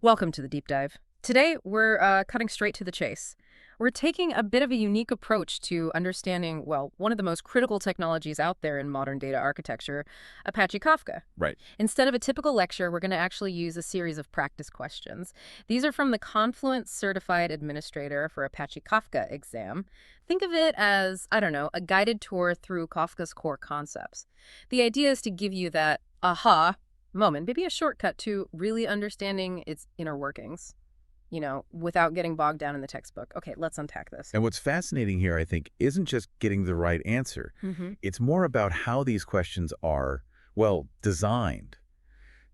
Welcome to the deep dive. Today, we're cutting straight to the chase. We're taking a bit of a unique approach to understanding, well, one of the most critical technologies out there in modern data architecture, Apache Kafka. Right. Instead of a typical lecture, we're going to actually use a series of practice questions. These are from the Confluent Certified Administrator for Apache Kafka exam. Think of it as, I don't know, a guided tour through Kafka's core concepts. The idea is to give you that aha moment, maybe a shortcut to really understanding its inner workings, without getting bogged down in the textbook. Okay, let's unpack this. And what's fascinating here, I think, isn't just getting the right answer. It's more about how these questions are, well, designed.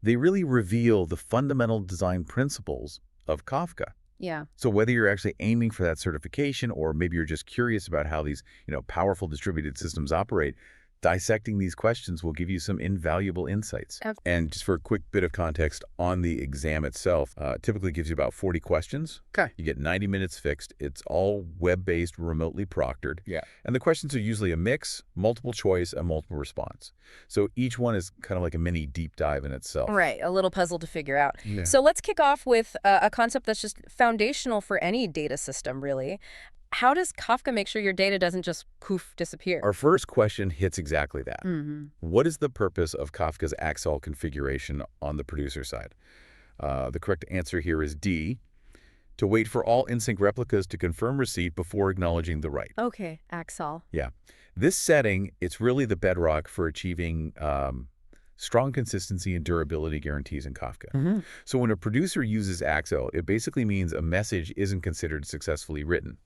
They really reveal the fundamental design principles of Kafka. Yeah. So whether you're actually aiming for that certification or maybe you're just curious about how these, powerful distributed systems operate, dissecting these questions will give you some invaluable insights. And just for a quick bit of context on the exam itself, typically gives you about 40 questions. Okay. You get 90 minutes fixed. It's all web-based, remotely proctored. Yeah. And the questions are usually a mix, multiple choice, and multiple response. So each one is kind of like a mini deep dive in itself. Right, a little puzzle to figure out. Yeah. So let's kick off with a concept that's just foundational for any data system, really. How does Kafka make sure your data doesn't just poof disappear? Our first question hits exactly that. Mm-hmm. What is the purpose of Kafka's ACL configuration on the producer side? The correct answer here is D, to wait for all in-sync replicas to confirm receipt before acknowledging the write. Okay, Axel. Yeah. This setting, it's really the bedrock for achieving strong consistency and durability guarantees in Kafka. So when a producer uses ACL, it basically means a message isn't considered successfully written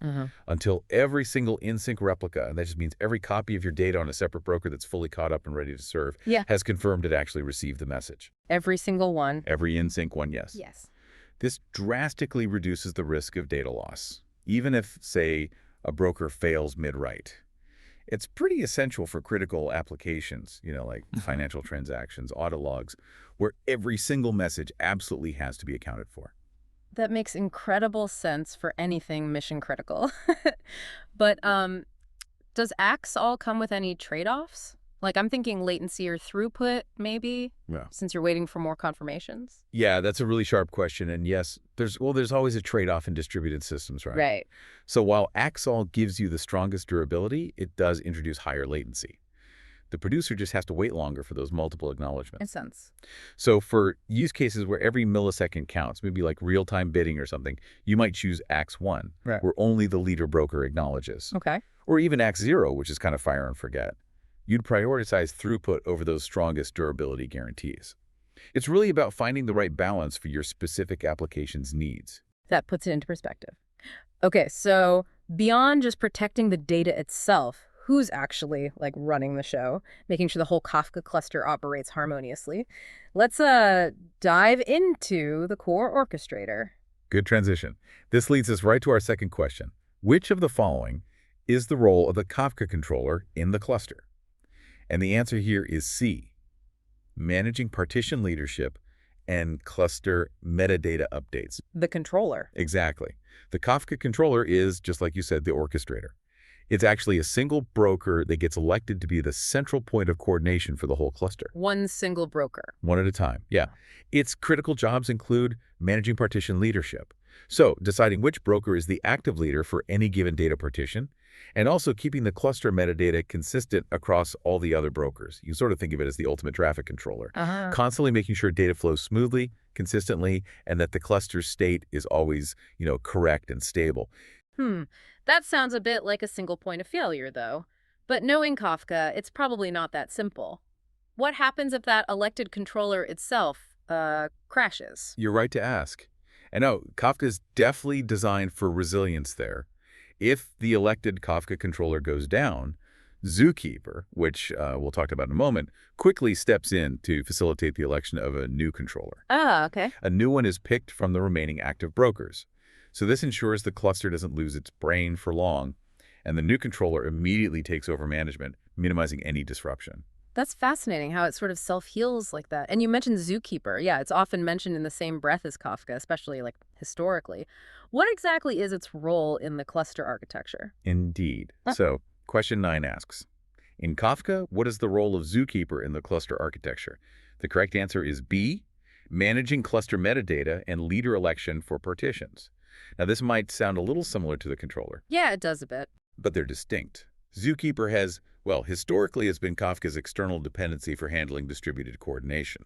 until every single in-sync replica, and that just means every copy of your data on a separate broker that's fully caught up and ready to serve, has confirmed it actually received the message. Every single one. Every in-sync one, yes. Yes. This drastically reduces the risk of data loss, even if, say, a broker fails mid-write. It's pretty essential for critical applications, like financial transactions, audit logs, where every single message absolutely has to be accounted for. That makes incredible sense for anything mission critical. But does ACS all come with any trade-offs? Like, I'm thinking latency or throughput, maybe, since you're waiting for more confirmations? Yeah, that's a really sharp question. And yes, there's always a trade-off in distributed systems, right? Right. So while ACL gives you the strongest durability, it does introduce higher latency. The producer just has to wait longer for those multiple acknowledgments. Makes sense. So for use cases where every millisecond counts, maybe like real-time bidding or something, you might choose AX1, where only the leader broker acknowledges. Okay. Or even AX0, which is kind of fire and forget. You'd prioritize throughput over those strongest durability guarantees. It's really about finding the right balance for your specific application's needs. That puts it into perspective. Okay, so beyond just protecting the data itself, who's actually running the show, making sure the whole Kafka cluster operates harmoniously? Let's dive into the core orchestrator. Good transition. This leads us right to our second question. Which of the following is the role of the Kafka controller in the cluster? And the answer here is C, managing partition leadership and cluster metadata updates. The controller. Exactly. The Kafka controller is, just like you said, the orchestrator. It's actually a single broker that gets elected to be the central point of coordination for the whole cluster. One single broker. One at a time, yeah. Its critical jobs include managing partition leadership. So deciding which broker is the active leader for any given data partition, and also keeping the cluster metadata consistent across all the other brokers. You sort of think of it as the ultimate traffic controller, constantly making sure data flows smoothly, consistently, and that the cluster state is always, correct and stable. That sounds a bit like a single point of failure, though. But knowing Kafka, it's probably not that simple. What happens if that elected controller itself crashes? You're right to ask. And no, Kafka is definitely designed for resilience there. If the elected Kafka controller goes down, Zookeeper, which we'll talk about in a moment, quickly steps in to facilitate the election of a new controller. Ah, okay. A new one is picked from the remaining active brokers. So this ensures the cluster doesn't lose its brain for long, and the new controller immediately takes over management, minimizing any disruption. That's fascinating how it sort of self-heals like that. And you mentioned Zookeeper. Yeah, it's often mentioned in the same breath as Kafka, especially historically. What exactly is its role in the cluster architecture? Indeed. So question 9 asks, in Kafka, what is the role of Zookeeper in the cluster architecture? The correct answer is B, managing cluster metadata, and leader election for partitions. Now, this might sound a little similar to the controller, Yeah, it does a bit. but they're distinct. Zookeeper has, well, historically has been Kafka's external dependency for handling distributed coordination.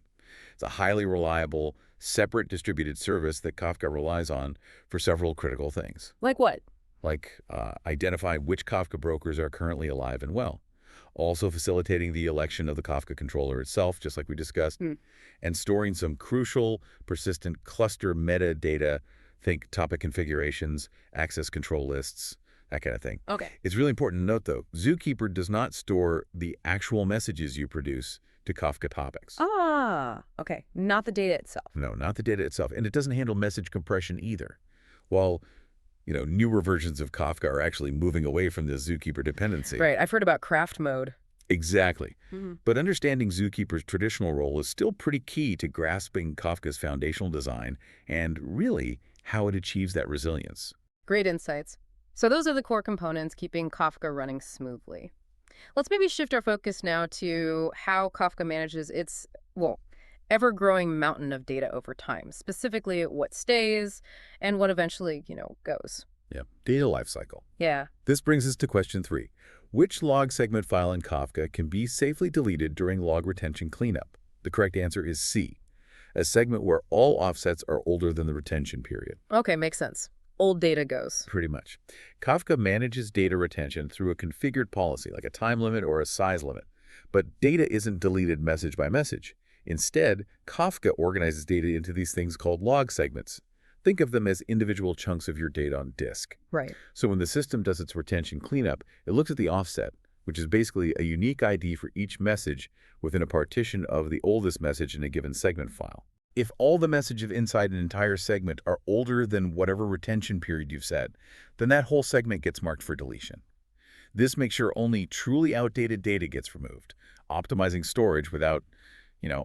It's a highly reliable, separate distributed service that Kafka relies on for several critical things, Like what? like identify which Kafka brokers are currently alive and well, also facilitating the election of the Kafka controller itself, just like we discussed, and storing some crucial, persistent cluster metadata, think topic configurations, access control lists, that kind of thing. Okay. It's really important to note, though, Zookeeper does not store the actual messages you produce to Kafka topics. Ah, okay. Not the data itself. No, not the data itself. And it doesn't handle message compression either. While, newer versions of Kafka are actually moving away from the Zookeeper dependency. Right. I've heard about craft mode. Exactly. Mm-hmm. But understanding Zookeeper's traditional role is still pretty key to grasping Kafka's foundational design and really how it achieves that resilience. Great insights. So those are the core components keeping Kafka running smoothly. Let's maybe shift our focus now to how Kafka manages its, well, ever-growing mountain of data over time, specifically what stays and what eventually, goes. Yeah, data lifecycle. Yeah. This brings us to question 3. Which log segment file in Kafka can be safely deleted during log retention cleanup? The correct answer is C, a segment where all offsets are older than the retention period. Okay, makes sense. Old data goes. Pretty much. Kafka manages data retention through a configured policy, like a time limit or a size limit. But data isn't deleted message by message. Instead, Kafka organizes data into these things called log segments. Think of them as individual chunks of your data on disk. Right. So when the system does its retention cleanup, it looks at the offset, which is basically a unique ID for each message within a partition of the oldest message in a given segment file. If all the messages inside an entire segment are older than whatever retention period you've set, then that whole segment gets marked for deletion. This makes sure only truly outdated data gets removed, optimizing storage without,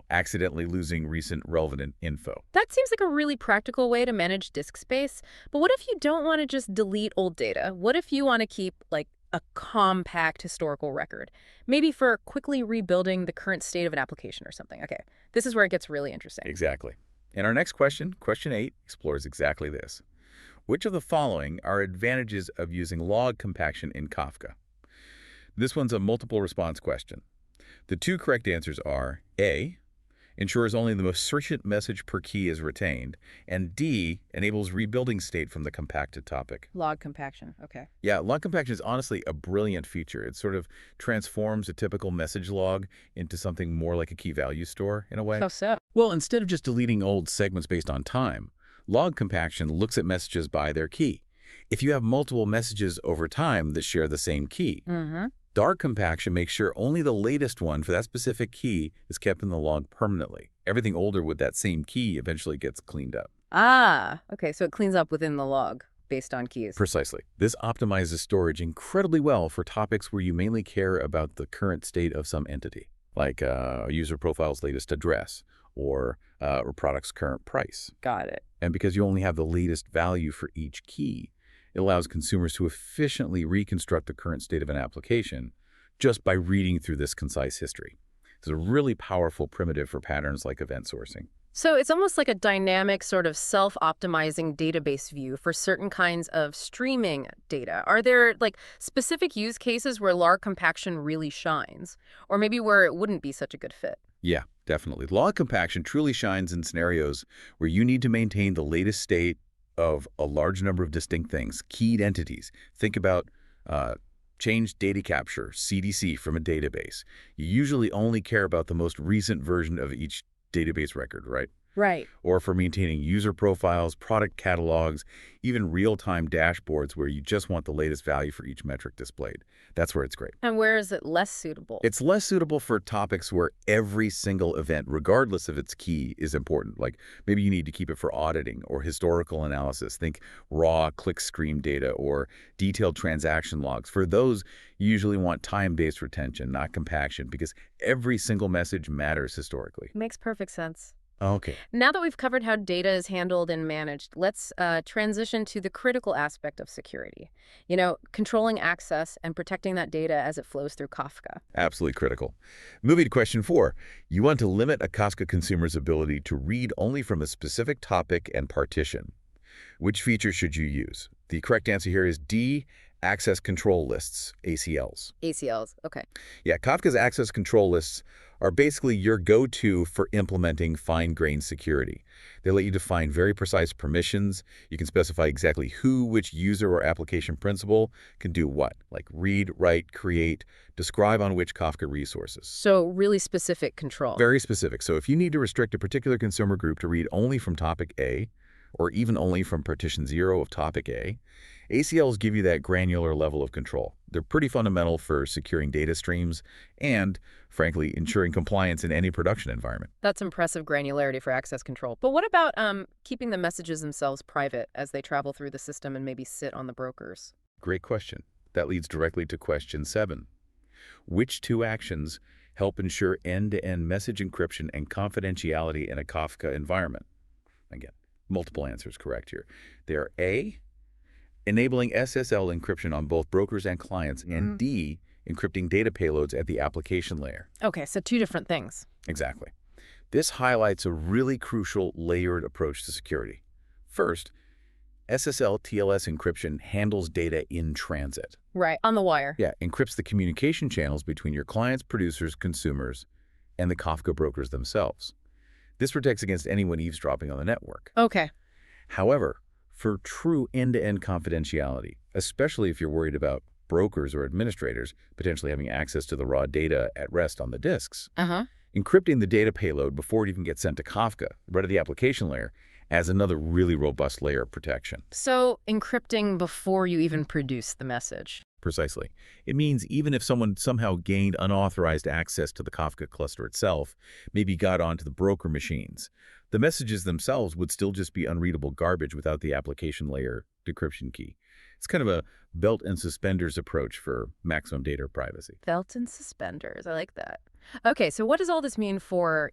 accidentally losing recent relevant info. That seems like a really practical way to manage disk space. But what if you don't want to just delete old data? What if you want to keep, a compact historical record, maybe for quickly rebuilding the current state of an application or something? Okay, this is where it gets really interesting. Exactly. And our next question, question 8, explores exactly this. Which of the following are advantages of using log compaction in Kafka? This one's a multiple response question. The 2 correct answers are A, ensures only the most recent message per key is retained, and D, enables rebuilding state from the compacted topic. Log compaction, okay. Yeah, log compaction is honestly a brilliant feature. It sort of transforms a typical message log into something more like a key value store in a way. How so? Well, instead of just deleting old segments based on time, log compaction looks at messages by their key. If you have multiple messages over time that share the same key, dark compaction makes sure only the latest one for that specific key is kept in the log permanently. Everything older with that same key eventually gets cleaned up. Ah, okay, so it cleans up within the log based on keys. Precisely. This optimizes storage incredibly well for topics where you mainly care about the current state of some entity, like a user profile's latest address or a product's current price. Got it. And because you only have the latest value for each key, it allows consumers to efficiently reconstruct the current state of an application just by reading through this concise history. It's a really powerful primitive for patterns like event sourcing. So it's almost like a dynamic sort of self-optimizing database view for certain kinds of streaming data. Are there specific use cases where log compaction really shines, or maybe where it wouldn't be such a good fit? Yeah, definitely. Log compaction truly shines in scenarios where you need to maintain the latest state of a large number of distinct things, keyed entities. Think about change data capture, CDC, from a database. You usually only care about the most recent version of each database record, right? Right. Or for maintaining user profiles, product catalogs, even real-time dashboards where you just want the latest value for each metric displayed. That's where it's great. And where is it less suitable? It's less suitable for topics where every single event, regardless of its key, is important. Like maybe you need to keep it for auditing or historical analysis. Think raw click-stream data or detailed transaction logs. For those, you usually want time-based retention, not compaction, because every single message matters historically. Makes perfect sense. Okay. Now that we've covered how data is handled and managed, let's transition to the critical aspect of security. Controlling access and protecting that data as it flows through Kafka. Absolutely critical. Moving to question 4. You want to limit a Kafka consumer's ability to read only from a specific topic and partition. Which feature should you use? The correct answer here is D, access control lists, ACLs. ACLs, okay. Yeah, Kafka's access control lists are basically your go-to for implementing fine-grained security. They let you define very precise permissions. You can specify exactly who, which user or application principal can do what, like read, write, create, describe on which Kafka resources. So really specific control. Very specific. So if you need to restrict a particular consumer group to read only from topic A, or even only from partition 0 of topic A, ACLs give you that granular level of control. They're pretty fundamental for securing data streams and, frankly, ensuring compliance in any production environment. That's impressive granularity for access control. But what about keeping the messages themselves private as they travel through the system and maybe sit on the brokers? Great question. That leads directly to question 7. Which two actions help ensure end-to-end message encryption and confidentiality in a Kafka environment? Again, multiple answers correct here. They are A, enabling SSL encryption on both brokers and clients, and D, encrypting data payloads at the application layer. Okay, so two different things. Exactly. This highlights a really crucial layered approach to security. First, SSL TLS encryption handles data in transit. Right, on the wire. Yeah, encrypts the communication channels between your clients, producers, consumers, and the Kafka brokers themselves. This protects against anyone eavesdropping on the network. Okay. However, for true end-to-end confidentiality, especially if you're worried about brokers or administrators potentially having access to the raw data at rest on the disks, encrypting the data payload before it even gets sent to Kafka, right at the application layer, adds another really robust layer of protection. So encrypting before you even produce the message. Precisely. It means even if someone somehow gained unauthorized access to the Kafka cluster itself, maybe got onto the broker machines, the messages themselves would still just be unreadable garbage without the application layer decryption key. It's kind of a belt and suspenders approach for maximum data privacy. Belt and suspenders. I like that. Okay, so what does all this mean for,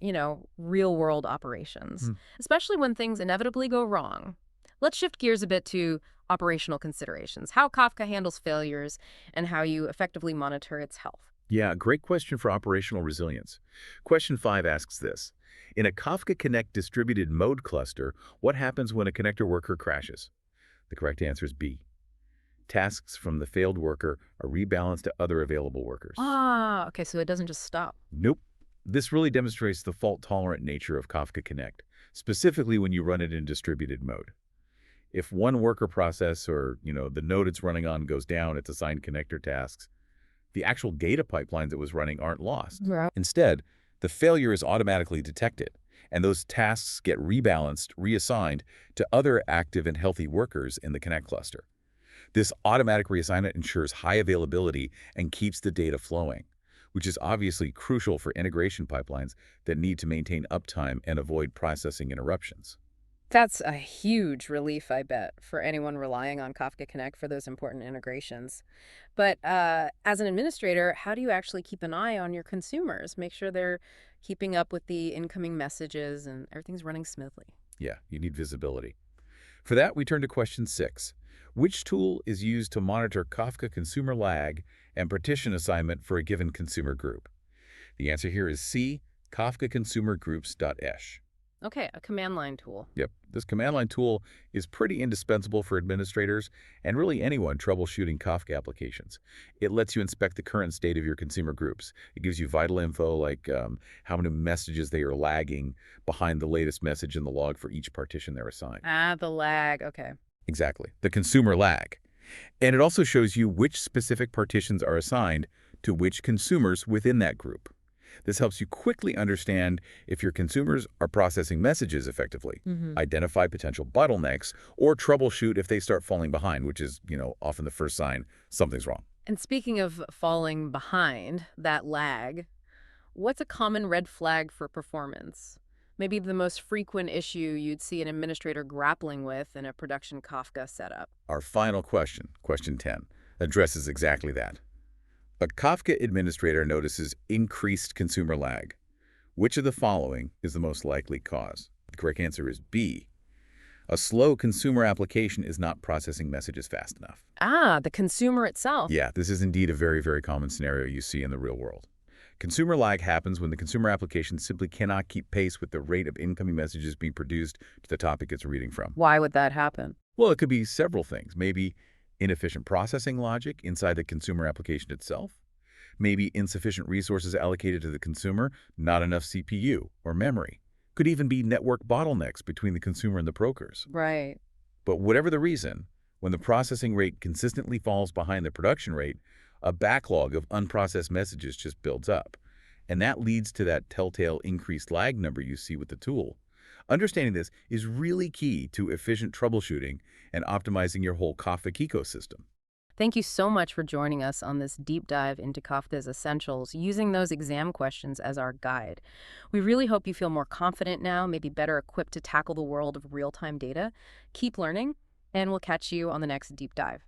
real-world operations, especially when things inevitably go wrong? Let's shift gears a bit to operational considerations, how Kafka handles failures, and how you effectively monitor its health. Yeah, great question for operational resilience. Question 5 asks this. In a Kafka Connect distributed mode cluster, what happens when a connector worker crashes? The correct answer is B. Tasks from the failed worker are rebalanced to other available workers. Ah, okay, so it doesn't just stop. Nope. This really demonstrates the fault-tolerant nature of Kafka Connect, specifically when you run it in distributed mode. If one worker process or, the node it's running on goes down its assigned connector tasks, the actual data pipelines it was running aren't lost. Right. Instead, the failure is automatically detected, and those tasks get rebalanced, reassigned to other active and healthy workers in the Connect cluster. This automatic reassignment ensures high availability and keeps the data flowing, which is obviously crucial for integration pipelines that need to maintain uptime and avoid processing interruptions. That's a huge relief, I bet, for anyone relying on Kafka Connect for those important integrations. But as an administrator, how do you actually keep an eye on your consumers? Make sure they're keeping up with the incoming messages and everything's running smoothly. Yeah, you need visibility. For that, we turn to question 6. Which tool is used to monitor Kafka consumer lag and partition assignment for a given consumer group? The answer here is C, Kafka Consumer Groups.esh. Okay, a command line tool. Yep, this command line tool is pretty indispensable for administrators and really anyone troubleshooting Kafka applications. It lets you inspect the current state of your consumer groups. It gives you vital info like how many messages they are lagging behind the latest message in the log for each partition they're assigned. Ah, the lag, okay. Exactly, the consumer lag. And it also shows you which specific partitions are assigned to which consumers within that group. This helps you quickly understand if your consumers are processing messages effectively, identify potential bottlenecks, or troubleshoot if they start falling behind, which is, often the first sign something's wrong. And speaking of falling behind, that lag, what's a common red flag for performance? Maybe the most frequent issue you'd see an administrator grappling with in a production Kafka setup. Our final question, question 10, addresses exactly that. A Kafka administrator notices increased consumer lag. Which of the following is the most likely cause? The correct answer is B. A slow consumer application is not processing messages fast enough. Ah, the consumer itself. Yeah, this is indeed a very, very common scenario you see in the real world. Consumer lag happens when the consumer application simply cannot keep pace with the rate of incoming messages being produced to the topic it's reading from. Why would that happen? Well, it could be several things. Maybe inefficient processing logic inside the consumer application itself. Maybe insufficient resources allocated to the consumer, not enough CPU or memory. Could even be network bottlenecks between the consumer and the brokers. Right. But whatever the reason, when the processing rate consistently falls behind the production rate, a backlog of unprocessed messages just builds up. And that leads to that telltale increased lag number you see with the tool. Understanding this is really key to efficient troubleshooting and optimizing your whole Kafka ecosystem. Thank you so much for joining us on this deep dive into Kafka's essentials, using those exam questions as our guide. We really hope you feel more confident now, maybe better equipped to tackle the world of real-time data. Keep learning, and we'll catch you on the next deep dive.